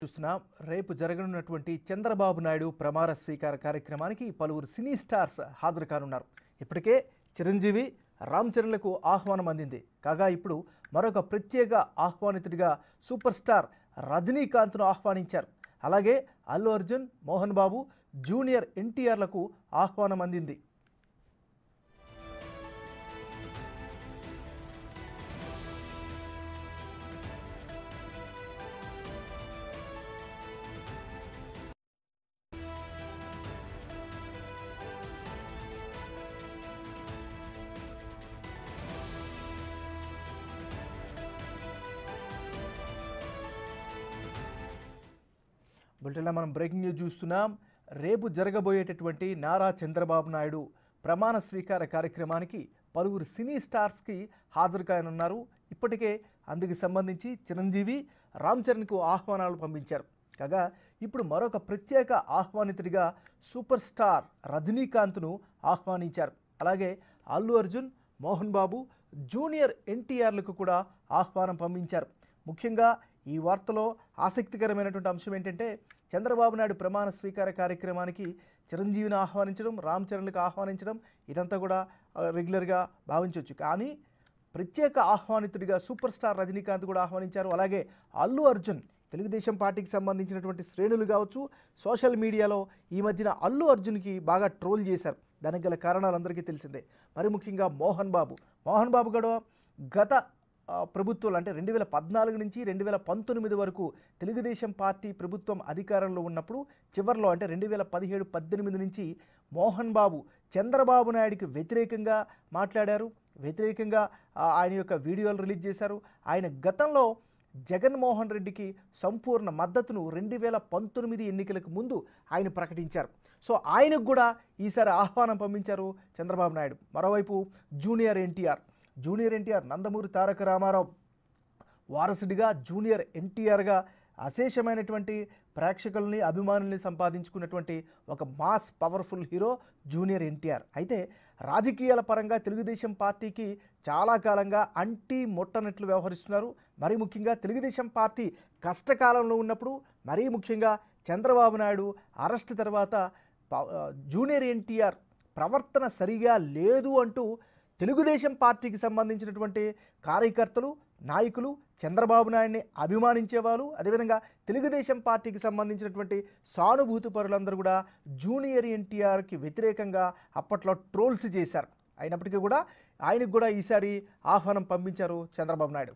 చూస్తున్నాం. రేపు జరగనున్నటువంటి చంద్రబాబు నాయుడు ప్రమాణ స్వీకార కార్యక్రమానికి పలువురు సినీ స్టార్స్ హాజరు కానున్నారు. ఇప్పటికే చిరంజీవి, రామ్ చరణ్లకు ఆహ్వానం అందింది. కాగా ఇప్పుడు మరొక ప్రత్యేక ఆహ్వానితుడిగా సూపర్ స్టార్ రజనీకాంత్ను ఆహ్వానించారు. అలాగే అల్లు అర్జున్, మోహన్ బాబు, జూనియర్ ఎన్టీఆర్లకు ఆహ్వానం అందింది. బులెటిన్లో మనం బ్రేకింగ్ న్యూస్ చూస్తున్నాం. రేపు జరగబోయేటటువంటి నారా చంద్రబాబు నాయుడు ప్రమాణ స్వీకార కార్యక్రమానికి పలువురు సినీ స్టార్స్కి హాజరు కానున్నారు. ఇప్పటికే అందుకు సంబంధించి చిరంజీవి, రామ్ చరణ్కు ఆహ్వానాలు పంపించారు. కాగా ఇప్పుడు మరొక ప్రత్యేక ఆహ్వానితుడిగా సూపర్ స్టార్ రజనీకాంత్ను ఆహ్వానించారు. అలాగే అల్లు అర్జున్, మోహన్ బాబు, జూనియర్ ఎన్టీఆర్లకు కూడా ఆహ్వానం పంపించారు. ముఖ్యంగా ఈ వార్తలో ఆసక్తికరమైనటువంటి అంశం ఏంటంటే చంద్రబాబు నాయుడు ప్రమాణ స్వీకార కార్యక్రమానికి చిరంజీవిని ఆహ్వానించడం, రామ్ చరణ్లకు ఆహ్వానించడం ఇదంతా కూడా రెగ్యులర్గా భావించవచ్చు. కానీ ప్రత్యేక ఆహ్వానితుడిగా సూపర్ స్టార్ రజనీకాంత్ కూడా ఆహ్వానించారు. అలాగే అల్లు అర్జున్, తెలుగుదేశం పార్టీకి సంబంధించినటువంటి శ్రేణులు కావచ్చు, సోషల్ మీడియాలో ఈ మధ్యన అల్లు అర్జున్కి బాగా ట్రోల్ చేశారు. దానికి గల కారణాలు అందరికీ తెలిసిందే. మరి ముఖ్యంగా మోహన్ బాబు కూడా గత ప్రభుత్వాలు అంటే 2014 నుంచి 2019 వరకు తెలుగుదేశం పార్టీ ప్రభుత్వం అధికారంలో ఉన్నప్పుడు చివరిలో అంటే 2017-18 నుంచి మోహన్ బాబు చంద్రబాబు నాయుడికి వ్యతిరేకంగా మాట్లాడారు. వ్యతిరేకంగా ఆయన యొక్క వీడియోలు రిలీజ్ చేశారు. ఆయన గతంలో జగన్మోహన్ రెడ్డికి సంపూర్ణ మద్దతును 2019 ఎన్నికలకు ముందు ఆయన ప్రకటించారు. సో ఆయనకు కూడా ఈసారి ఆహ్వానం పంపించారు చంద్రబాబు నాయుడు. మరోవైపు జూనియర్ ఎన్టీఆర్ నందమూరి తారక రామారావు వారసుడిగా, జూనియర్ ఎన్టీఆర్గా అశేషమైనటువంటి ప్రేక్షకుల్ని, అభిమానుల్ని సంపాదించుకున్నటువంటి ఒక mass powerful hero junior NTR. అయితే రాజకీయాల పరంగా తెలుగుదేశం పార్టీకి చాలా కాలంగా అంటి ముట్టనట్లు వ్యవహరిస్తున్నారు. మరీ ముఖ్యంగా తెలుగుదేశం పార్టీ కష్టకాలంలో ఉన్నప్పుడు, మరీ ముఖ్యంగా చంద్రబాబు నాయుడు అరెస్ట్ తర్వాత జూనియర్ ఎన్టీఆర్ ప్రవర్తన సరిగా లేదు అంటూ తెలుగుదేశం పార్టీకి సంబంధించినటువంటి కార్యకర్తలు, నాయకులు చంద్రబాబు నాయుడిని అభిమానించేవాళ్ళు, అదేవిధంగా తెలుగుదేశం పార్టీకి సంబంధించినటువంటి సానుభూతి పరులందరూ కూడా జూనియర్ ఎన్టీఆర్కి వ్యతిరేకంగా అప్పట్లో ట్రోల్స్ చేశారు. అయినప్పటికీ కూడా ఆయనకు కూడా ఈసారి ఆహ్వానం పంపించారు చంద్రబాబు నాయుడు.